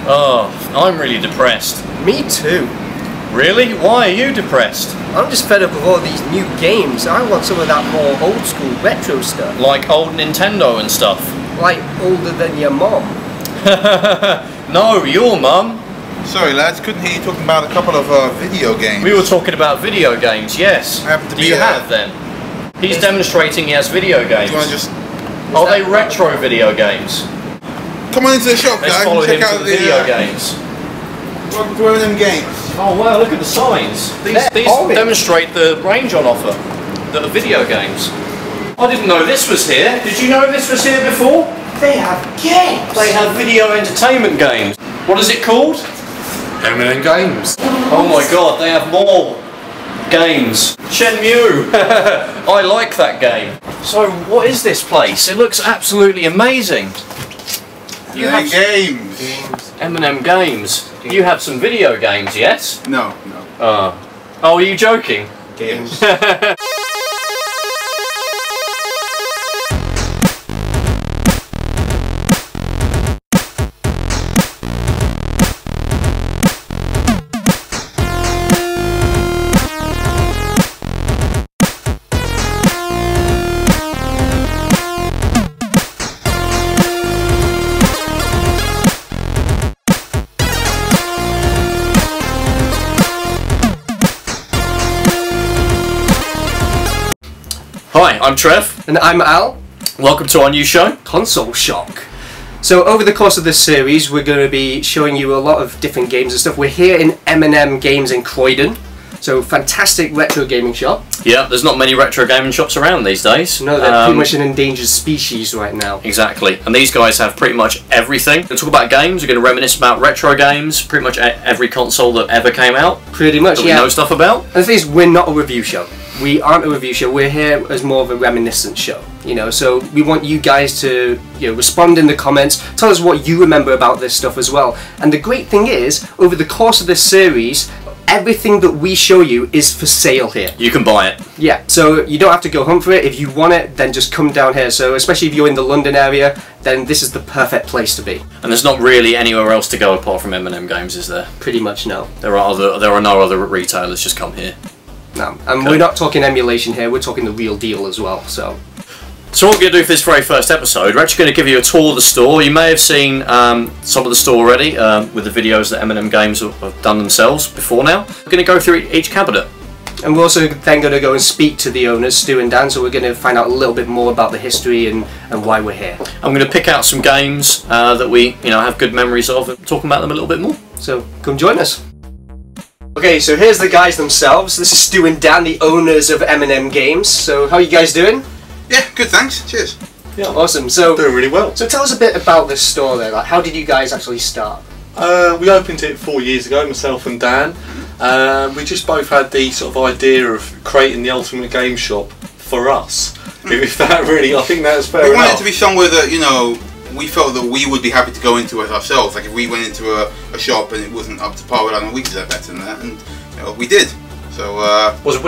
Oh, I'm really depressed. Me too. Really? Why are you depressed? I'm just fed up with all these new games. I want some of that more old school retro stuff. Like old Nintendo and stuff? Like older than your mom. No, your mum. Sorry lads, couldn't hear you talking about a couple of video games. We were talking about video games, yes. Do you have them? He's demonstrating he has video games. Do you want to just... Are they retro video games? Come on into the shop, Let's guys. follow Check him out to the the video games. Welcome to M&M Games. Oh wow, look at the signs. These demonstrate the range on offer that are video games. I didn't know this was here. Did you know this was here before? They have games. They have video entertainment games. What is it called? M&M Games. Oh my god, they have more games. Shenmue! I like that game. So, what is this place? It looks absolutely amazing. You have games. M&M Games. You have some video games, yes? No. Oh, are you joking? Games. Hi, I'm Trev. And I'm Al. Welcome to our new show, Console Shock. So over the course of this series, we're going to be showing you a lot of different games and stuff. We're here in M&M Games in Croydon. So fantastic retro gaming shop. Yeah, there's not many retro gaming shops around these days. No, they're pretty much an endangered species right now. Exactly, and these guys have pretty much everything. We're going to talk about games, we're going to reminisce about retro games, pretty much every console that ever came out. Pretty much, that we know stuff about. And the thing is, we're not a review show. We aren't a review show, we're here as more of a reminiscence show, you know, so we want you guys to, you know, respond in the comments, tell us what you remember about this stuff as well. And the great thing is, over the course of this series, everything that we show you is for sale here. You can buy it. Yeah, so you don't have to go hunt for it. If you want it, then just come down here. So especially if you're in the London area, then this is the perfect place to be. And there's not really anywhere else to go apart from M&M Games, is there? Pretty much no. There are no other retailers, just come here. No, and we're not talking emulation here, we're talking the real deal as well, so... So what we're going to do for this very first episode, we're actually going to give you a tour of the store. You may have seen some of the store already with the videos that M&M Games have done themselves before now. We're going to go through each cabinet. And we're also then going to go and speak to the owners, Stu and Dan, so we're going to find out a little bit more about the history and why we're here. I'm going to pick out some games that we have good memories of and talk about them a little bit more. So come join us. Okay, so here's the guys themselves. This is Stu and Dan, the owners of M&M Games. So how are you guys doing? Yeah, good, thanks. Cheers. Yeah, awesome. So Doing really well. So tell us a bit about this store there. Like, how did you guys actually start? We opened it 4 years ago, myself and Dan. We just both had the sort of idea of creating the ultimate game shop for us. If that really, I think that's fair enough. We wanted it to be somewhere that, you know, we felt that we would be happy to go into it ourselves. Like if we went into a shop and it wasn't up to par, we're like, we could do better than that, and you know, we did. So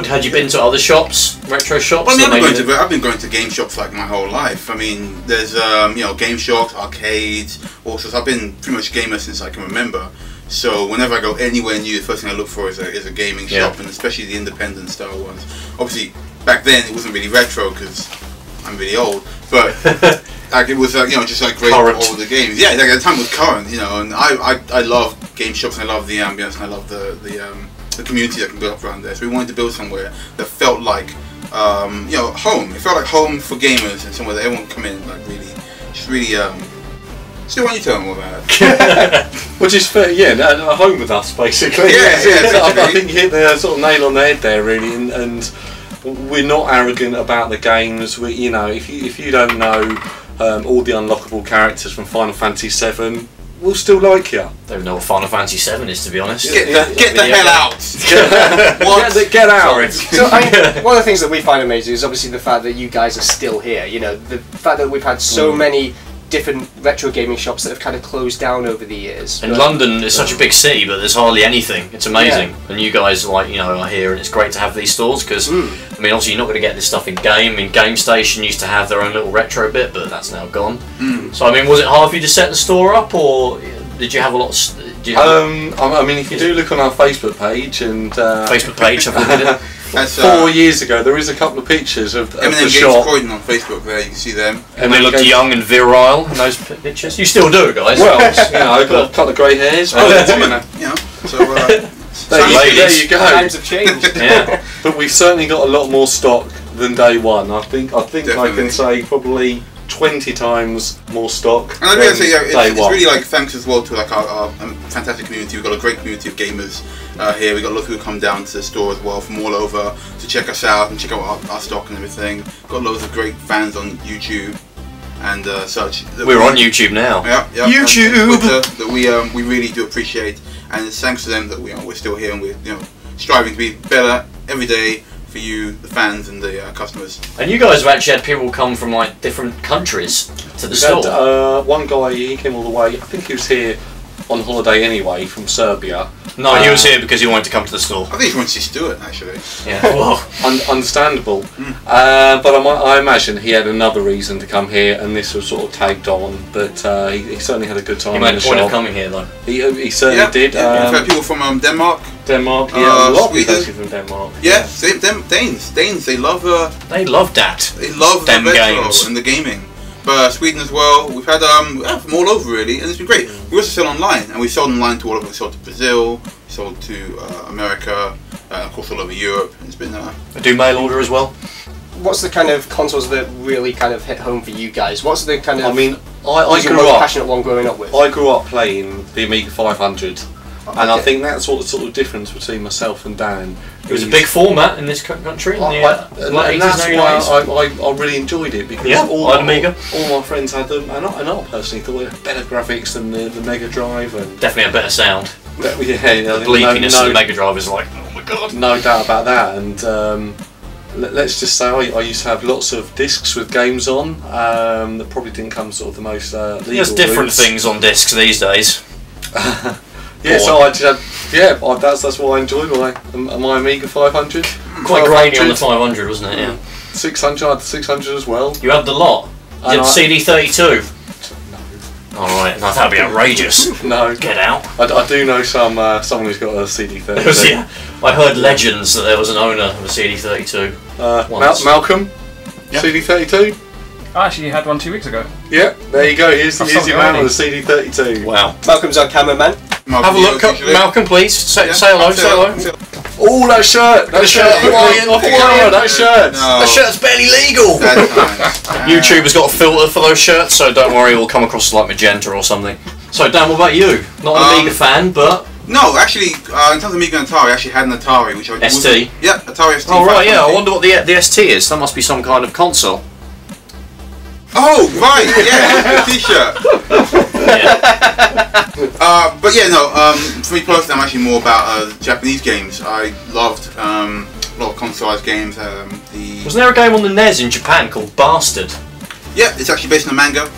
had you been to other shops, retro shops? Well, I mean, I've been going to game shops like my whole life. I mean, there's you know, game shops, arcades, all sorts. I've been pretty much a gamer since I can remember. So whenever I go anywhere new, the first thing I look for is a gaming shop, and especially the independent style ones. Obviously, back then it wasn't really retro because I'm really old, but like it was you know, just like great older games. Yeah, like at the time it was current, you know, and I love game shops and I love the ambience and I love the community that can build up around there. So we wanted to build somewhere that felt like you know, home. It felt like home for gamers and somewhere that everyone could come in like really Still, why don't you tell them more about it? Which is fair, yeah, a home with us basically. Yeah, I think you hit the sort of nail on the head there really, and we're not arrogant about the games. We, you know, if you don't know all the unlockable characters from Final Fantasy VII, we'll still like you. Don't know what Final Fantasy VII is, to be honest. Get the hell out! Get out! So I mean, one of the things that we find amazing is obviously the fact that you guys are still here. You know, the fact that we've had so many different retro gaming shops that have kind of closed down over the years. And London is such a big city, but there's hardly anything. It's amazing. And you guys are here, and it's great to have these stores because I mean, obviously you're not going to get this stuff in game. I mean, Game Station used to have their own little retro bit, but that's now gone. So I mean, was it hard for you to set the store up, or Did you have a lot? Do you have I mean, if you do look on our Facebook page and Facebook page, have a look at it. That's 4 years ago, there is a couple of pictures of M&M the Games shop. Croydon on Facebook. There, you can see them. And they looked young and virile in those pictures. You still do, guys. Well, you know, I've got a couple of grey hairs. Oh, But, woman, you know. So there you go. Times have changed. Yeah. But we've certainly got a lot more stock than day one. I think I Definitely. can say probably 20 times more stock. And I'd say, yeah, day it's one. really like thanks as well to like our fantastic community. We've got a great community of gamers here. We've got a lot of people who come down to the store as well from all over to check us out and check out our stock and everything. Got loads of great fans on YouTube and such. We're on YouTube now. Yeah, YouTube! That we really do appreciate, and it's thanks to them that we're still here and we're striving to be better every day for you, the fans and the customers. And you guys have actually had people come from like different countries to the store. Had, one guy, he came all the way. I think he was here on holiday anyway from Serbia. No, he was here because he wanted to come to the store. I think he wants to see Stuart actually. Yeah, well, Understandable. But I imagine he had another reason to come here, and this was sort of tagged on. But he certainly had a good time. he in made the a point shop. of coming here though. He certainly did. Yeah. We've had people from Denmark. Denmark, yeah, a lot of people Sweden. actually from Denmark. Yeah, same Danes. They love They love that. They love Them the retro games. and the gaming. But Sweden as well. We've had from all over really, and it's been great. We also sell online, and we sold online to all over. We sold to Brazil, we sold to America, of course all over Europe. It's been I do mail order as well. What's the kind of consoles that really kind of hit home for you guys? What's the kind of I mean, I your grew most up. passionate one growing up with? I grew up playing the Amiga 500, and I Okay. think that's what the sort of difference between myself and Dan. It was a big format in this country in the And late 80s that's and why 90s. I really enjoyed it, because Yeah, I had Amiga. all my friends had them, and I personally thought it had better graphics than the Mega Drive, and Definitely a better sound. yeah, The bleakiness of the Mega Drive is like, oh my god. no doubt about that. And let's just say I used to have lots of discs with games on that probably didn't come sort of the most legal There's different routes. things on discs these days. Yeah, so I just had, that's what I enjoyed. My Amiga 500, Quite grainy on the 500, wasn't it? Yeah. 600, I had the 600 as well. You had the lot. You had And CD32. Alright, no, that'd be outrageous. No, Get out. I do know someone who's got a CD32. Yeah, I heard legends that there was an owner of a CD32. Once. Malcolm, Yeah. CD32. I actually had one 2 weeks ago. Yeah, there you go. Here's I've your sold it man already. with a CD32. Wow. Malcolm's our cameraman. Have a look, Malcolm, please. Say hello, say hello. Oh, that shirt! That shirt! Hawaiian, Hawaiian, that shirt! No. The shirt's barely legal. That's nice. YouTube has got a filter for those shirts, so don't worry, it'll come across like magenta or something. So Dan, what about you? Not an Amiga fan, but No, actually, in terms of Amiga and Atari, I actually had an Atari, which I ST? Yeah, Atari ST. oh right, yeah. I 500. wonder what the ST is. That must be some kind of console. Oh right, yeah, the T-shirt. Yeah. But yeah, no. For me personally, I'm actually more about Japanese games. I loved a lot of console-ized games. Wasn't there a game on the NES in Japan called Bastard? Yeah, it's actually based on a manga.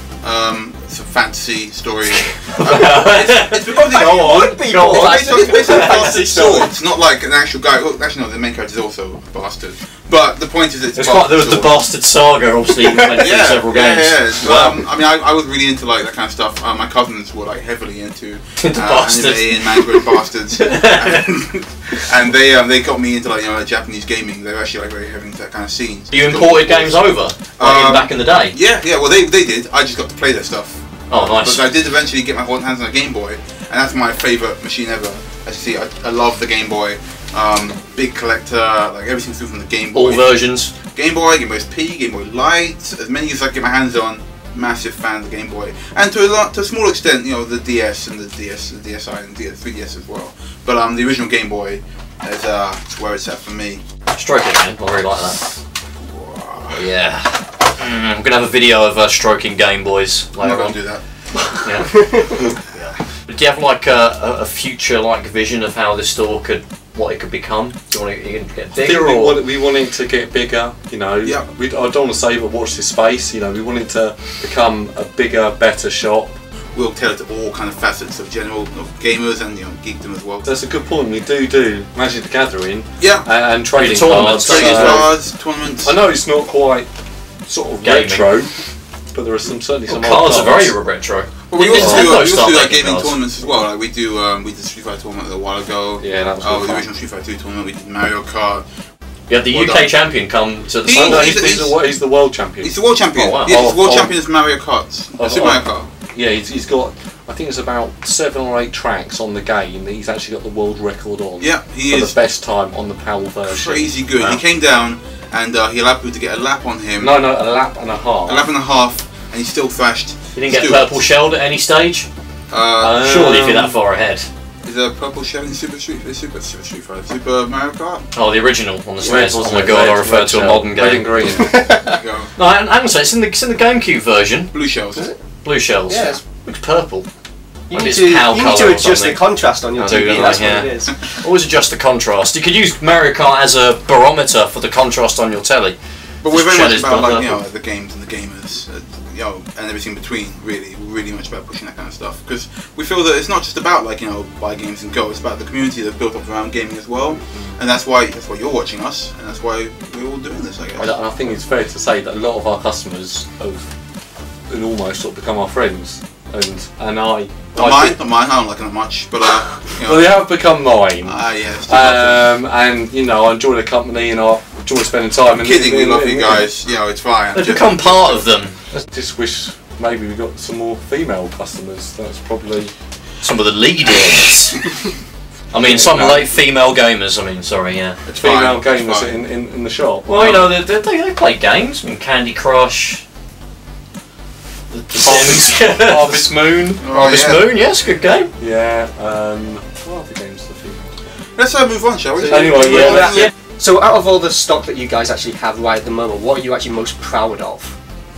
It's a fantasy story. It's because Go on. it's based on a bastard sword. It's not like an actual guy. Well, actually, no. The main character is also a bastard. But the point is, it's There was the sword. Bastard Saga, obviously, you went through several games. Yeah. Wow. I mean, I was really into like that kind of stuff. My cousins were like heavily into Bastards. anime and manga and bastards, and they got me into like Japanese gaming. They were actually like very heavy into that kind of scene. You imported games over like back in the day. Yeah. Well, they did. I just got to play their stuff. Oh, nice. But I did eventually get my hands on a Game Boy, and that's my favourite machine ever. As you see, I love the Game Boy. Big collector, like everything through from the Game Boy. All versions. Game Boy, Game Boy SP, Game Boy Light, as many as I get my hands on. Massive fan of the Game Boy, and to a small extent, the DS and the DSi and the 3DS as well. But the original Game Boy is where it's at for me. Stroke it, man. I really like that. Yeah. I'm gonna have a video of stroking Game Boys I'm not later gonna on. do that. Yeah. But do you have like a future like vision of how this store what it could become? Do you want it to get I bigger think or? we want it to get bigger, Yeah. I don't want to say, but watch this space. We want it to become a bigger, better shop. We'll tell it to all kind of facets of general gamers and geekdom as well. That's a good point. We do Magic the Gathering Yeah. and trading tournaments, cards. Trading so- cards, tournaments. I know it's not quite sort of Gaming. retro, but there are certainly some Cards are old very cards. retro. But we also Nintendo do start like making gaming cars. tournaments as well. Like we did Street Fighter tournament a while ago. Yeah, that was the fun. original Street Fighter 2 tournament. We did Mario Kart. You had the Well UK done. champion come to the He- side. No, he's- he's the world champion. He's the world champion. Oh, wow. Yeah, he's the world Oh, champion of Mario Kart. Super Mario Kart. Yeah, he's got, I think it's about 7 or 8 tracks on the game that he's actually got the world record on. Yeah, he for is the best time on the PAL version. crazy good. Wow. He came down and he allowed people to get a lap on him. No, a lap and a half. A lap and a half, and he still thrashed. You didn't get purple shelled at any stage? Surely if you're that far ahead. Is there a purple shell in Super Mario Kart? Oh, the original on the Red, SNES. Oh wasn't my it? god, I Red, referred red to a shell. modern Red game. and green. There you go. No, I haven't said it's in the GameCube version. Blue shells. Blue shells. Yeah, it's- Looks purple. You Maybe need it's to, PAL you need colour to or adjust the something. contrast on your I do, TV, don't that's I? Yeah. what it is. Always adjust the contrast. You could use Mario Kart as a barometer for the contrast on your telly. But we're very Shed much is about blood like purple. the games and the gamers, and everything in between. Really, we're really much about pushing that kind of stuff because we feel that it's not just about buy games and go. It's about the community that's built up around gaming as well, and that's why you're watching us, and that's why we're all doing this. I guess. And I think it's fair to say that a lot of our customers have almost sort of become our friends, and I. Not mine. I don't like them much, but Well, they have become mine. yeah. Still love them. And I enjoy the company and I enjoy spending time. I'm kidding. We love you guys. It's fine. They've become part of them. I just wish maybe we got some more female customers. That's probably. Some of the leaders. I mean, some late female gamers. I mean, sorry, yeah. It's Female fine, it's gamers fine. in the shop. Well, they play games. I mean, Candy Crush. The Sims. Harvest Moon. Harvest Moon, yes, good game. Yeah. What other games do the females play? Let's move on, shall we? Anyway, yeah. So out of all the stock that you guys actually have right at the moment, what are you actually most proud of?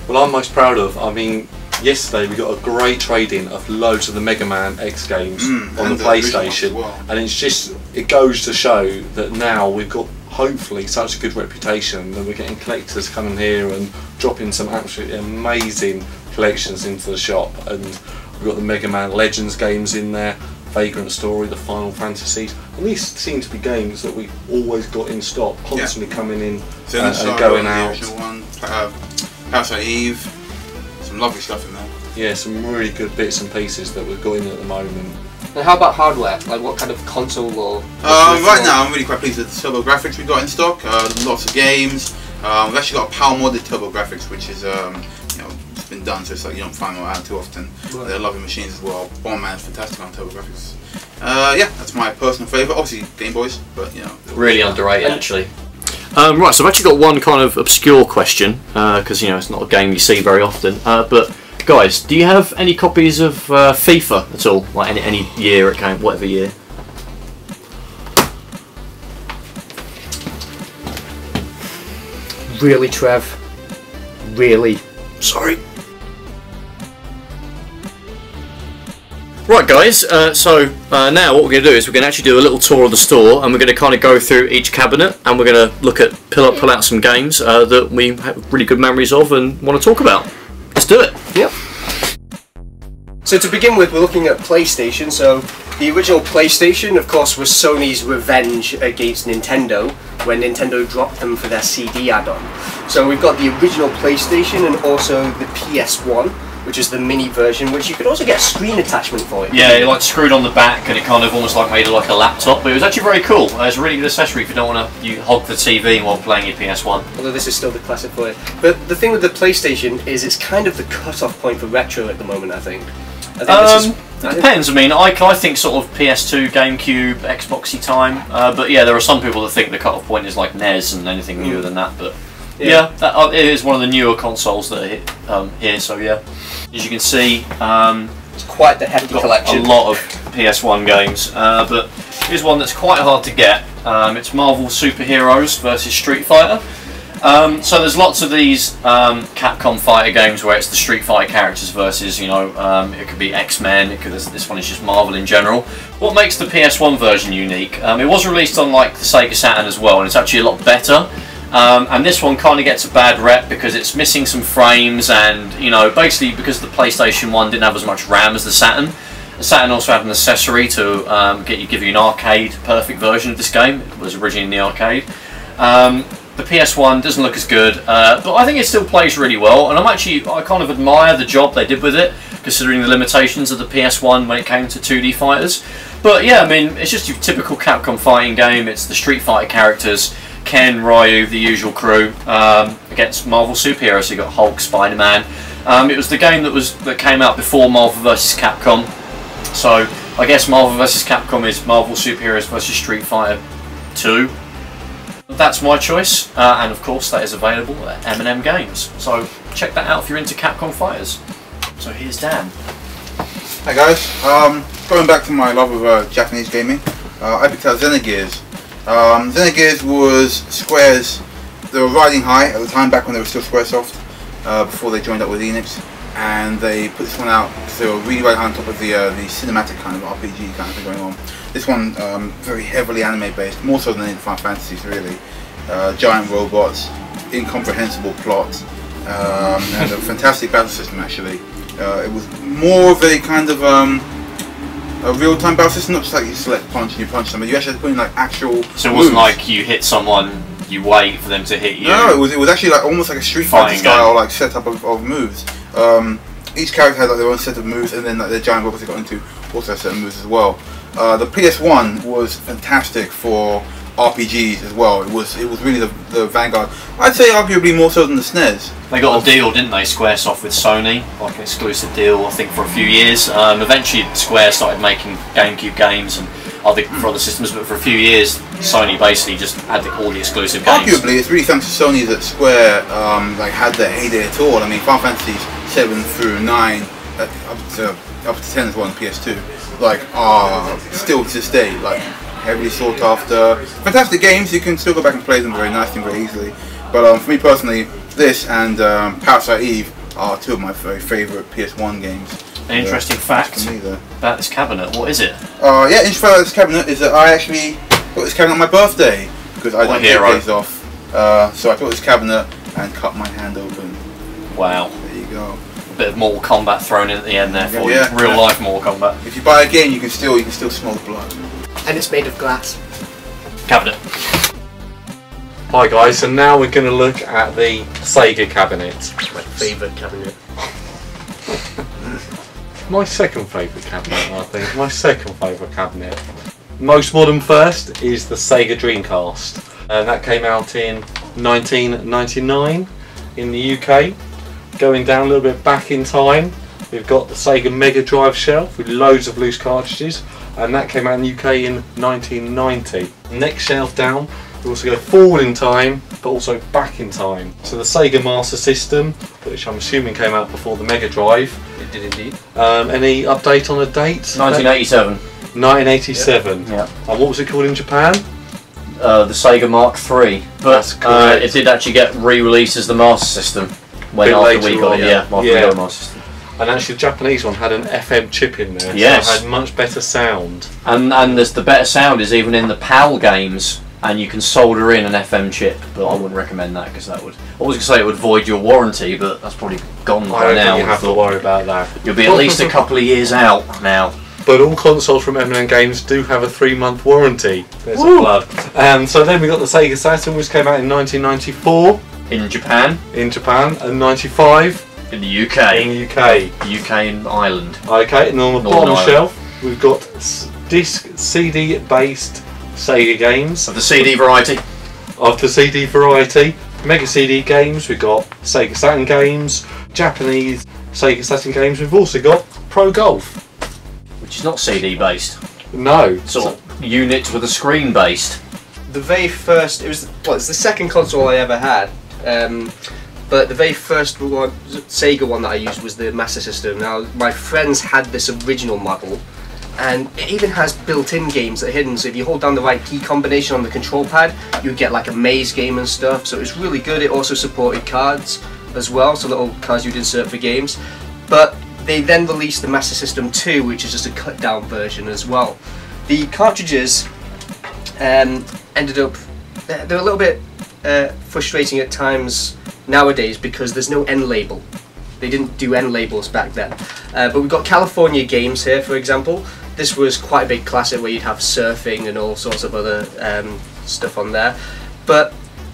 Well, I'm most proud of. I mean, yesterday we got a great trade-in of loads of the Mega Man X games on and the the original PlayStation, as well. and it goes to show that now we've got hopefully such a good reputation that we're getting collectors coming here and dropping some absolutely amazing collections into the shop, and we've got the Mega Man Legends games in there, Vagrant Story, the Final Fantasies, and these seem to be games that we've always got in stock, constantly coming in and going the out. original one, Parasite Eve, some lovely stuff in there. Yeah, some really good bits and pieces that we've got in at the moment. And how about hardware? Like what kind of console or... Right now, I'm really quite pleased with the turbo graphics we got in stock. Lots of games. We've actually got power modded turbo graphics, which is it's been done, so it's like you don't find them around too often. Right. They're lovely machines as well. Bomberman's fantastic on turbo graphics. Yeah, that's my personal favourite. Obviously, Game Boys, but Really underrated, actually. Right, so I've actually got one kind of obscure question because it's not a game you see very often. But guys, do you have any copies of FIFA at all? Like any year it came, whatever year? Really, Trev? Really? Sorry. Right guys, so now what we're going to do is we're going to actually do a little tour of the store, and we're going to kind of go through each cabinet, and we're going to look at pull out some games that we have really good memories of and want to talk about. Let's do it. Yep. So to begin with, we're looking at PlayStation. So the original PlayStation, of course, was Sony's revenge against Nintendo when Nintendo dropped them for their CD add-on. So we've got the original PlayStation and also the PS1, which is the mini version, which you could also get a screen attachment for it. Yeah, it like screwed on the back, and it kind of almost like made it like a laptop, but it was actually very cool. It's a really good accessory if you don't want to hog the TV while playing your PS1. Although this is still the classic for it. But the thing with the PlayStation is it's kind of the cut-off point for retro at the moment, I think. It depends. I mean, I think sort of PS2, GameCube, Xboxy time, but yeah, there are some people that think the cut-off point is like NES and anything newer than that, but yeah, it is one of the newer consoles that are here, so yeah. As you can see, it's quite the hefty got collection. a lot of PS1 games, but here's one that's quite hard to get. It's Marvel Superheroes versus Street Fighter. So there's lots of these Capcom fighter games where it's the Street Fighter characters versus, it could be X-Men, this one is just Marvel in general. What makes the PS1 version unique? It was released on like the Sega Saturn as well, and it's actually a lot better. And this one kind of gets a bad rep because it's missing some frames, and basically because the PlayStation 1 didn't have as much RAM as the Saturn. The Saturn also had an accessory to give you an arcade perfect version of this game. It was originally in the arcade. The PS1 doesn't look as good, but I think it still plays really well, and I kind of admire the job they did with it, considering the limitations of the PS1 when it came to 2D fighters. But yeah, I mean, it's just your typical Capcom fighting game. It's the Street Fighter characters, Ken, Ryu, the usual crew, against Marvel superheroes. So you got Hulk, Spider-Man. It was the game that came out before Marvel vs. Capcom. So I guess Marvel vs. Capcom is Marvel superheroes versus Street Fighter 2. That's my choice, and of course that is available at M&M Games. So check that out if you're into Capcom fighters. So here's Dan. Hi guys, going back to my love of Japanese gaming, I picked out Xenogears. Xenogears was Square's, they were riding high at the time, back when they were still Squaresoft, before they joined up with Enix, and they put this one out because they were really riding high on top of the cinematic kind of RPG kind of thing going on. This one, very heavily anime based, more so than any of the Final Fantasies really. Giant robots, incomprehensible plot, and a fantastic battle system actually. It was more of a kind of a real-time battle system, not just like you select punch and you punch somebody. You actually had to put in like actual So it wasn't like you hit someone, you wait for them to hit you. No, it was actually like almost like a Street Fighter style like setup of moves. Each character had like their own set of moves, and then like the giant robots they got into also had certain moves as well. The PS1 was fantastic for RPGs as well. It was really the vanguard. I'd say arguably more so than the SNES. They got a deal, didn't they, Squaresoft with Sony, like an exclusive deal, I think, for a few years. Eventually, Square started making GameCube games and for other systems, but for a few years, Sony basically just had all the exclusive games. Arguably, it's really thanks to Sony that Square like had their heyday at all. I mean, Final Fantasy 7 through 9, up to 10 as well on PS2, like are still to this day like heavily sought after. Fantastic games. You can still go back and play them very nicely and very easily. But for me personally, this and Parasite Eve are two of my very favourite PS1 games. An interesting fact about this cabinet, what is it? Yeah, interesting fact about this cabinet is that I actually got this cabinet on my birthday because I don't take days off. So I got this cabinet and cut my hand open. Wow. There you go. A bit of Mortal Kombat thrown in at the end there for you. Real life Mortal Kombat. If you buy a game, you can still smell the blood. And it's made of glass. Cabinet. Hi guys, so now we're going to look at the Sega Cabinet. My favourite cabinet. My second favourite cabinet, I think. My second favourite cabinet. Most modern first is the Sega Dreamcast. And that came out in 1999 in the UK. Going down a little bit back in time, we've got the Sega Mega Drive shelf with loads of loose cartridges. And that came out in the UK in 1990. Next shelf down, we also go forward in time, but also back in time. So the Sega Master System, which I'm assuming came out before the Mega Drive. It did indeed. Any update on the date? 1987. 1987. Yeah. And what was it called in Japan? The Sega Mark III. But it did actually get re-released as the Master System. When after we got it, after we got the Master System. And actually the Japanese one had an FM chip in there, yes. So it had much better sound. And there's the better sound is even in the PAL games, and you can solder in an FM chip, but I wouldn't recommend that because that would, I was going to say it would void your warranty, but that's probably gone by now. I don't think you have to worry about that. You'll be at least a couple of years out now. But all consoles from M&M Games do have a 3-month warranty. There's a plug. And so then we got the Sega Saturn, which came out in 1994. In Japan. In Japan, and 95. In the UK. In the UK. The UK and Ireland. Okay, and on the bottom shelf, we've got disc CD based Sega games. Of the CD variety. Of the CD variety. Mega CD games, we've got Sega Saturn games, Japanese Sega Saturn games, we've also got Pro Golf. Which is not CD based. No. Sort of units with a screen based. The very first, it's the second console I ever had. But the very first one, Sega one that I used was the Master System. Now, my friends had this original model, and it even has built-in games that are hidden. So if you hold down the right key combination on the control pad, you get like a maze game and stuff. So it's really good. It also supported cards as well, so little cards you'd insert for games. But they then released the Master System 2, which is just a cut-down version as well. The cartridges ended up, they're a little bit frustrating at times nowadays because there's no N label. They didn't do N labels back then. But we've got California games here, for example. This was quite a big classic where you'd have surfing and all sorts of other stuff on there. But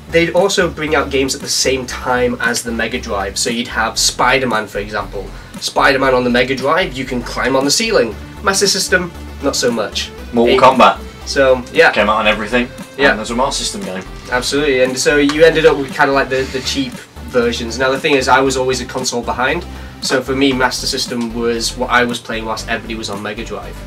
they'd also bring out games at the same time as the Mega Drive. So you'd have Spider-Man, for example. Spider-Man on the Mega Drive, you can climb on the ceiling. Master System, not so much. Mortal Kombat So yeah, came out on everything. Yeah. And there's a Master System game. absolutely. And so you ended up with kind of like the cheap versions. Now the thing is, I was always a console behind. So for me, Master System was what I was playing whilst everybody was on Mega Drive.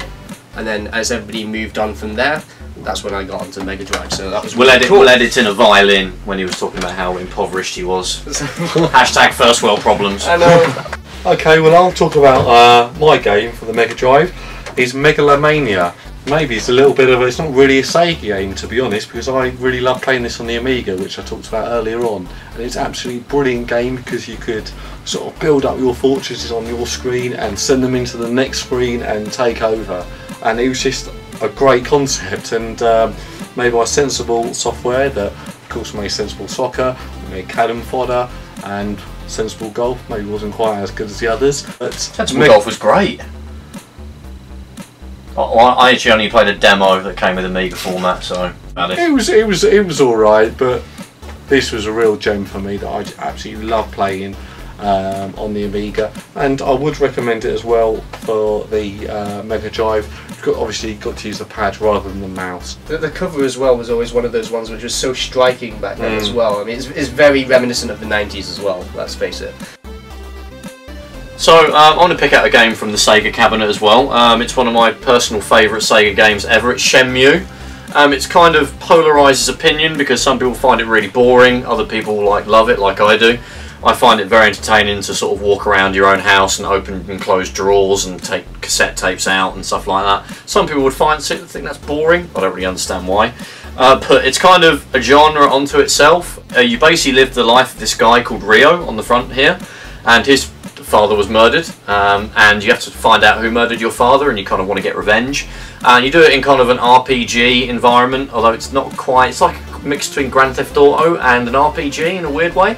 And then as everybody moved on from there, that's when I got onto Mega Drive. So that was really cool. We'll edit in a violin when he was talking about how impoverished he was. Hashtag first world problems. I know. Okay, well I'll talk about my game for the Mega Drive. It's Megalomania. Maybe it's a little bit of it's not really a Sega game, to be honest, because I really love playing this on the Amiga, which I talked about earlier on. And it's an absolutely brilliant game because you could sort of build up your fortresses on your screen and send them into the next screen and take over. And it was just a great concept, and made by sensible software that of course made sensible soccer, made cannon fodder, and sensible golf. Maybe wasn't quite as good as the others, but Sensible Golf was great. I actually only played a demo that came with Amiga format, so it was all right. But this was a real gem for me that I absolutely love playing on the Amiga, and I would recommend it as well for the Mega Drive. You've obviously got to use the pad rather than the mouse. The cover as well was always one of those ones which was so striking back then as well. I mean, it's very reminiscent of the 90s as well, let's face it. So I'm going to pick out a game from the Sega Cabinet as well. It's one of my personal favourite Sega games ever. It's Shenmue. It's kind of polarises opinion because some people find it really boring, other people love it like I do. I find it very entertaining to sort of walk around your own house and open and close drawers and take cassette tapes out and stuff like that. Some people would think that's boring. I don't really understand why. But it's kind of a genre unto itself. You basically live the life of this guy called Rio on the front here, and his father was murdered, and you have to find out who murdered your father, and you kind of want to get revenge. And you do it in kind of an RPG environment, although it's not quite. It's like a mix between Grand Theft Auto and an RPG in a weird way.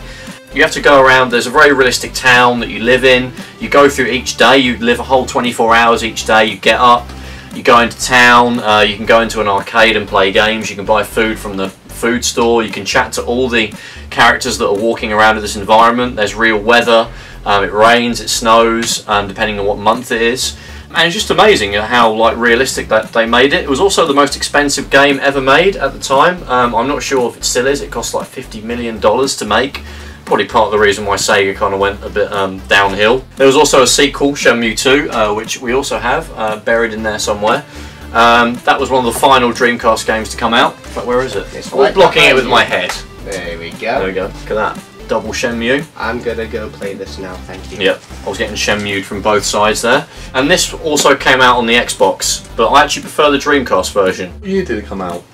You have to go around, there's a very realistic town that you live in. You go through each day, you live a whole 24 hours each day, you get up, you go into town, you can go into an arcade and play games, you can buy food from the food store, you can chat to all the characters that are walking around in this environment. There's real weather, it rains, it snows, depending on what month it is. And it's just amazing how realistic that they made it. It was also the most expensive game ever made at the time. I'm not sure if it still is. It cost like $50 million to make. Probably part of the reason why Sega kind of went a bit downhill. There was also a sequel, Shenmue 2, which we also have buried in there somewhere. That was one of the final Dreamcast games to come out. In fact, where is it? It's I'm blocking it with my head. There we go. There we go. Look at that. Double Shenmue. I'm gonna go play this now, thank you. Yep, I was getting Shenmued from both sides there. And this also came out on the Xbox, but I actually prefer the Dreamcast version. You did it come out?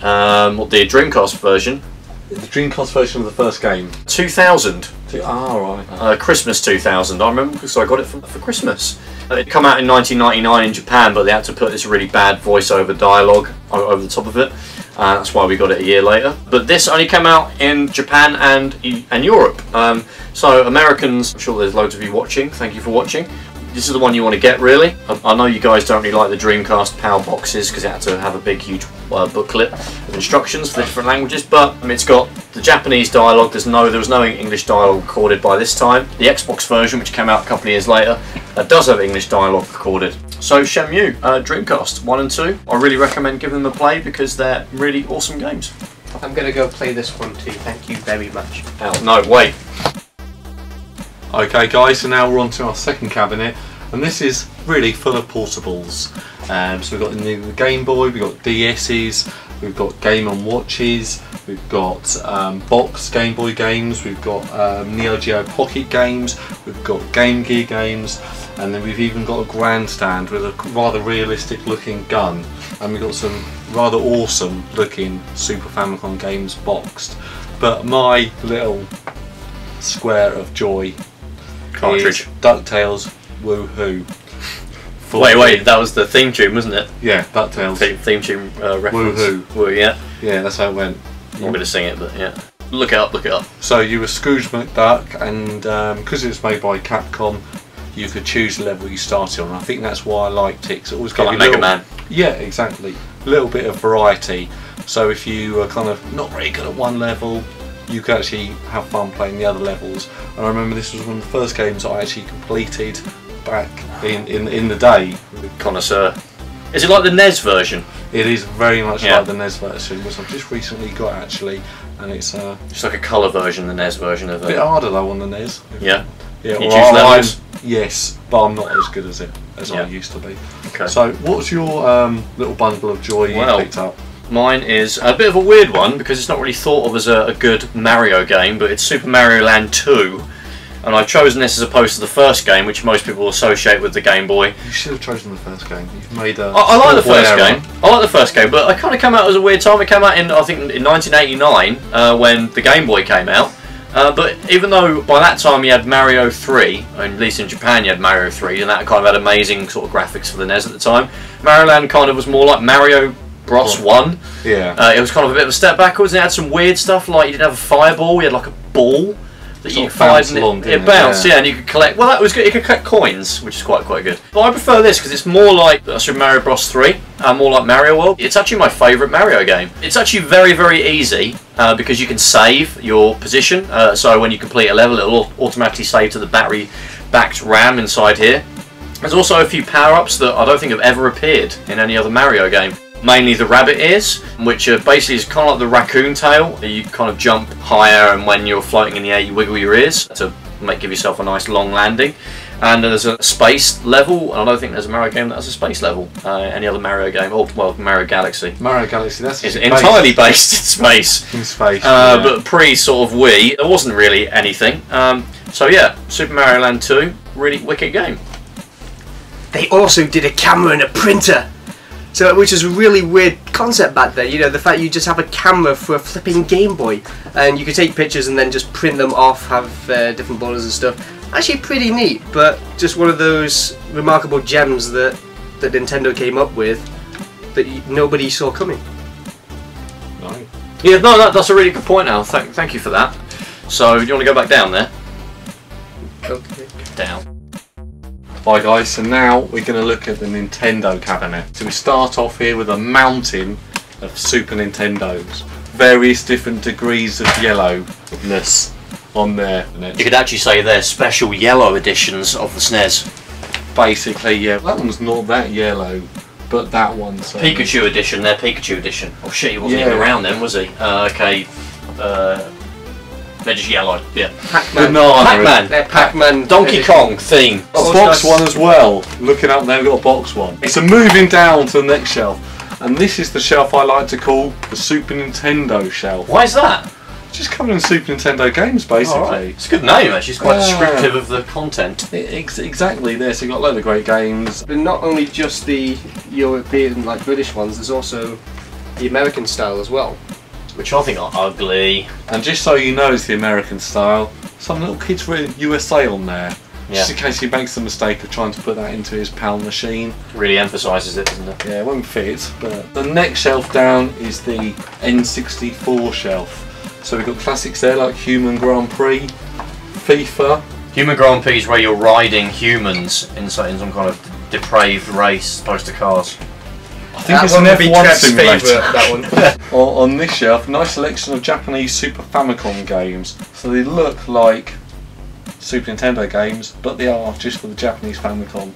The Dreamcast version. The Dreamcast version of the first game. 2000. Right. Christmas 2000. I remember because I got it for Christmas. It came out in 1999 in Japan, but they had to put this really bad voiceover dialogue over the top of it. That's why we got it a year later. But this only came out in Japan and Europe. So Americans, I'm sure there's loads of you watching. Thank you for watching. This is the one you want to get, really. I know you guys don't really like the Dreamcast PAL boxes because it had to have a big, huge booklet of instructions for the different languages, but it's got the Japanese dialogue. There was no English dialogue recorded by this time. The Xbox version, which came out a couple of years later, does have English dialogue recorded. So Shenmue, Dreamcast 1 and 2, I really recommend giving them a play because they're really awesome games. I'm gonna go play this one too, thank you very much. Oh, no, wait. Okay guys, so now we're on to our second cabinet, and this is really full of portables. So we've got the Game Boy, we've got DS's, we've got Game & Watches, we've got box Game Boy games, we've got Neo Geo Pocket games, we've got Game Gear games, and then we've even got a grandstand with a rather realistic looking gun, and we've got some rather awesome looking Super Famicom games boxed. But my little square of joy Cartridge. is DuckTales Woohoo. Wait, that was the theme tune, wasn't it? Yeah, DuckTales. Theme tune reference. Woohoo. Woo, yeah. Yeah, that's how it went. I'm not going to sing it, but yeah. Look it up, look it up. So you were Scrooge McDuck, and because it was made by Capcom, you could choose the level you started on. I think that's why I liked it. 'Cause it always gave Like you Mega Man. Yeah, exactly. A little bit of variety. So if you were kind of not very good at one level, you could actually have fun playing the other levels. And I remember this was one of the first games I actually completed back in the day. Connoisseur. Is it like the NES version? It is very much like the NES version, which I've just recently got actually, and it's It's like a colour version, the NES version of it. a bit harder though on the NES. Yeah. Yeah. You well, choose levels? Yes, but I'm not as good as I used to be. Okay. So, what's your little bundle of joy you picked up? Mine is a bit of a weird one because it's not really thought of as a good Mario game, but it's Super Mario Land 2. And I've chosen this as opposed to the first game, which most people associate with the Game Boy. You should have chosen the first game. You've made a. I like the first game. I like the first game, but it kind of came out as a weird time. It came out in, I think, in 1989 when the Game Boy came out. But even though by that time you had Mario 3, or at least in Japan you had Mario 3, and that kind of had amazing sort of graphics for the NES at the time, Mario Land kind of was more like Mario Bros 1. Yeah. It was kind of a bit of a step backwards, and it had some weird stuff like you didn't have a fireball, you had like a ball that you could bounce and along, it bounced, and you could collect. Well, that was good. You could collect coins, which is quite good. But I prefer this because it's more like Super Mario Bros 3, more like Mario World. It's actually my favourite Mario game. It's actually very easy because you can save your position. So when you complete a level, it'll automatically save to the battery-backed RAM inside here. There's also a few power-ups that I don't think have ever appeared in any other Mario game. Mainly the rabbit ears, which are basically is kind of like the raccoon tail. You kind of jump higher, and when you're floating in the air, you wiggle your ears to give yourself a nice long landing. And there's a space level, and I don't think there's a Mario game that has a space level. Any other Mario game, or well, Mario Galaxy. Mario Galaxy, that's is entirely based in space. In space, but pre sort of Wii, there wasn't really anything. So yeah, Super Mario Land 2, really wicked game. They also did a camera and a printer. So, which is a really weird concept back then, you know, the fact you just have a camera for a flipping Game Boy and you could take pictures and then just print them off, have different borders and stuff. Actually pretty neat, but just one of those remarkable gems that Nintendo came up with that nobody saw coming. No. Yeah, no, that's a really good point, Al. Thank you for that. So, do you want to go back down there? Okay. Down. Hi guys, so now we're going to look at the Nintendo cabinet. So we start off here with a mountain of Super Nintendos. Various different degrees of yellowness on there. You could actually say they're special yellow editions of the SNES. Basically, yeah. That one's not that yellow, but that one's... Pikachu edition, their Pikachu edition. Oh shit, he wasn't even around then, was he? Okay. They're just yellow, yeah. Pac-Man. Pac-Man. Donkey Kong theme. A box one as well. Looking up there, we've got a box one. So moving down to the next shelf. And this is the shelf I like to call the Super Nintendo shelf. Why is that? Just covering Super Nintendo games, basically. Oh, right. It's a good name, actually. It's quite descriptive of the content. Exactly there. So you've got a load of great games. But not only just the European, like British ones, there's also the American style as well. Which I think are ugly. And just so you know, it's the American style. Some little kids wrote USA on there. Yeah. Just in case he makes the mistake of trying to put that into his PAL machine. Really emphasises it, doesn't it? Yeah, it won't fit. But the next shelf down is the N64 shelf. So we've got classics there like Human Grand Prix, FIFA. Human Grand Prix is where you're riding humans in some kind of depraved race opposed to cars. I think it's an F1 simulator. That one. On this shelf, nice selection of Japanese Super Famicom games. So they look like Super Nintendo games, but they are just for the Japanese Famicom.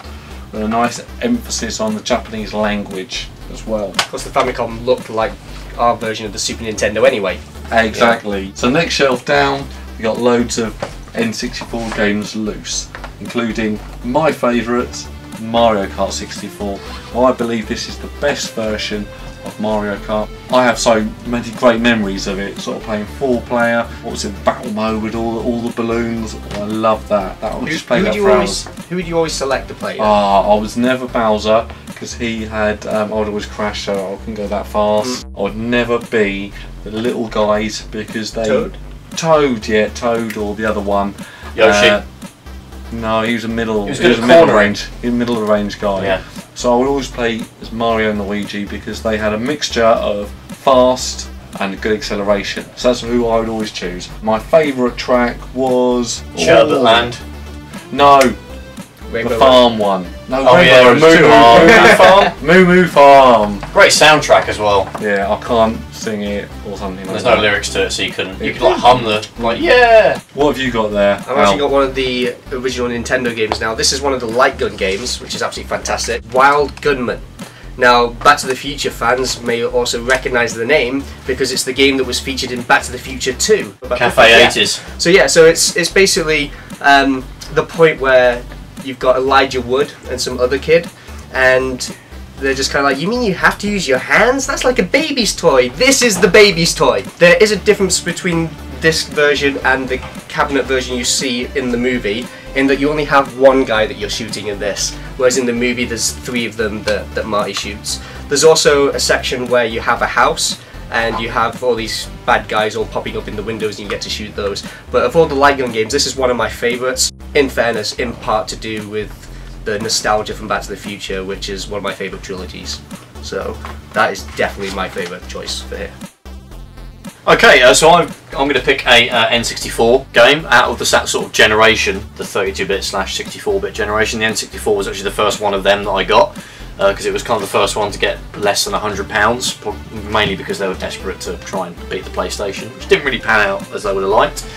With a nice emphasis on the Japanese language as well. Of course, the Famicom looked like our version of the Super Nintendo anyway. Exactly. Yeah. So next shelf down, we got loads of N64 games loose, including my favourite, Mario Kart 64. Well, I believe this is the best version of Mario Kart. I have so many great memories of it, sort of playing 4-player, what was it, battle mode with all the balloons. I love that. I would just play that for hours. Who would you always select to play? I was never Bowser, because he had, I would always crash, so I couldn't go that fast. I would never be the little guys, because they... Toad, yeah, Toad or the other one. Yoshi. No, he was a middle. He was a middle range. He was a middle of the range guy. Yeah. So I would always play as Mario and Luigi because they had a mixture of fast and good acceleration. So that's who I would always choose. My favourite track was Sherbet Land. No, Rainbow The farm one. No, Oh yeah, Rainbow Road Moo Farm. Moo Farm. Great soundtrack as well. Yeah, I can't sing it or something like There's that. no lyrics to it, so you could like hum the like yeah. What have you got there? I've actually got one of the original Nintendo games now. This is one of the light gun games, which is absolutely fantastic. Wild Gunman. Now, Back to the Future fans may also recognise the name because it's the game that was featured in Back to the Future 2. Cafe Yeah. 80s. So yeah, so it's basically the point where you've got Elijah Wood and some other kid, and they're just kind of like, you mean you have to use your hands? That's like a baby's toy. This is the baby's toy. There is a difference between this version and the cabinet version you see in the movie, in that you only have one guy that you're shooting in this, whereas in the movie there's 3 of them that Marty shoots. There's also a section where you have a house and you have all these bad guys all popping up in the windows and you get to shoot those. But of all the light gun games, this is one of my favourites, in fairness, in part to do with the nostalgia from Back to the Future, which is one of my favourite trilogies. So that is definitely my favourite choice for here. Okay, so I'm going to pick a N64 game out of the sort of generation, the 32-bit / 64-bit generation. The N64 was actually the first one of them that I got, because it was kind of the first one to get less than £100, mainly because they were desperate to try and beat the PlayStation, which didn't really pan out as they would have liked.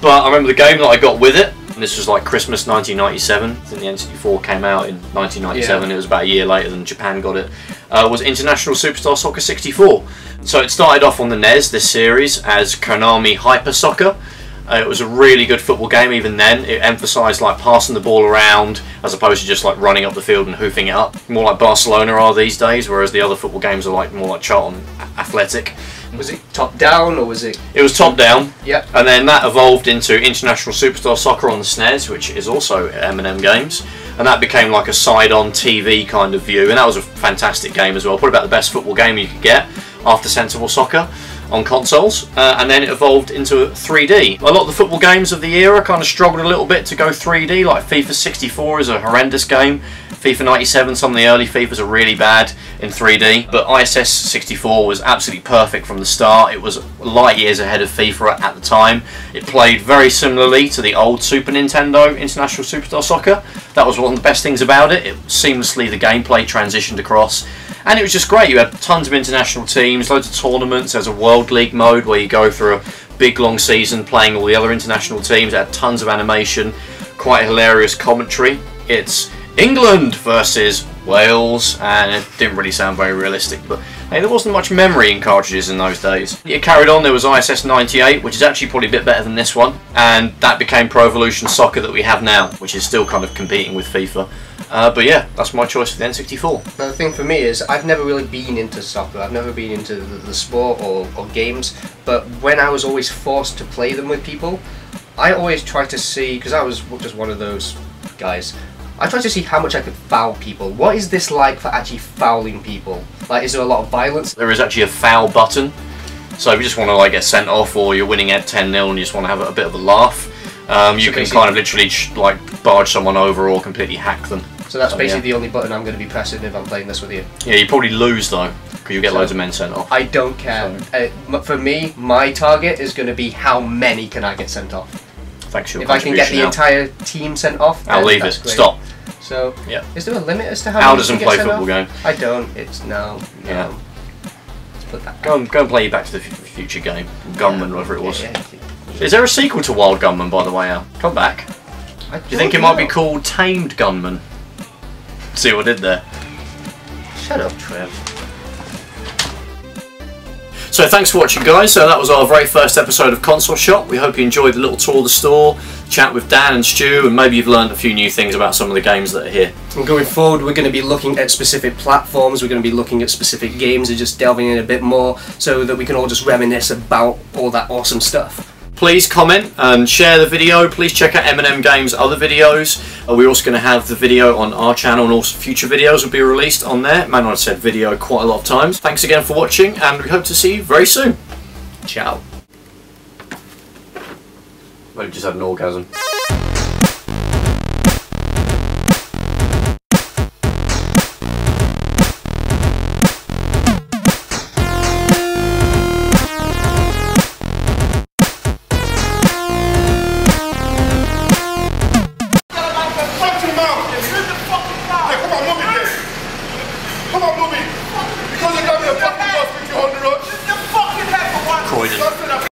But I remember the game that I got with it, and this was like Christmas 1997, I think the N64 came out in 1997, It was about a year later than Japan got it, was International Superstar Soccer 64. So it started off on the NES, this series, as Konami Hyper Soccer. It was a really good football game even then. It emphasised like passing the ball around as opposed to just like running up the field and hoofing it up. More like Barcelona are these days, whereas the other football games are like more like Charlton Athletic. Was it top down or was it? It was top down. Yep. And then that evolved into International Superstar Soccer on the SNES, which is also M&M Games. And that became like a side-on TV kind of view, and that was a fantastic game as well. Probably about the best football game you could get after Sensible Soccer on consoles. And then it evolved into 3D. A lot of the football games of the era kind of struggled a little bit to go 3D, like FIFA 64 is a horrendous game. FIFA 97, some of the early FIFAs are really bad in 3D, but ISS 64 was absolutely perfect from the start. It was light years ahead of FIFA at the time. It played very similarly to the old Super Nintendo International Superstar Soccer. That was one of the best things about it. Seamlessly the gameplay transitioned across, and it was just great. You had tons of international teams, loads of tournaments. There's a World League mode where you go through a big long season playing all the other international teams. It had tons of animation, quite hilarious commentary. It's England versus Wales, and it didn't really sound very realistic, but hey, there wasn't much memory in cartridges in those days. It carried on. There was ISS 98, which is actually probably a bit better than this one, and that became Pro Evolution Soccer that we have now, which is still kind of competing with FIFA. But yeah, that's my choice for the N64. Now the thing for me is, I've never really been into soccer, I've never been into the sport or games, but when I was always forced to play them with people, I always tried to see, because I was just one of those guys, I tried to see how much I could foul people. What is this like for actually fouling people? Like, is there a lot of violence? There is actually a foul button, so if you just want to like get sent off, or you're winning at 10-0 and you just want to have a bit of a laugh, you can kind of literally like barge someone over or completely hack them. So that's basically the only button I'm going to be pressing if I'm playing this with you. Yeah, you probably lose though, because you get loads of men sent off. I don't care. For me, my target is going to be how many can I get sent off. Thanks for your If I can get the entire team sent off, I'll leave it. Great. Stop. So, yeah. Is there a limit as to how Al many doesn't can play get sent football off? game. I don't. It's no. Yeah. Let's put that. Go and play your Back to the Future game, Gunman, whatever it was. Yeah. Is there a sequel to Wild Gunman, by the way, Al? Come back. Do you think it might be called Tamed Gunman? See what I did there? Shut up, Trev. So thanks for watching, guys. So that was our very first episode of Console Shop. We hope you enjoyed the little tour of the store, chat with Dan and Stu, and maybe you've learned a few new things about some of the games that are here. And going forward, we're going to be looking at specific platforms, we're going to be looking at specific games and just delving in a bit more so that we can all just reminisce about all that awesome stuff. Please comment and share the video. Please check out M&M Games' other videos. We're also going to have the video on our channel, and also future videos will be released on there. Man, I've said video quite a lot of times. Thanks again for watching, and we hope to see you very soon. Ciao. I just had an orgasm.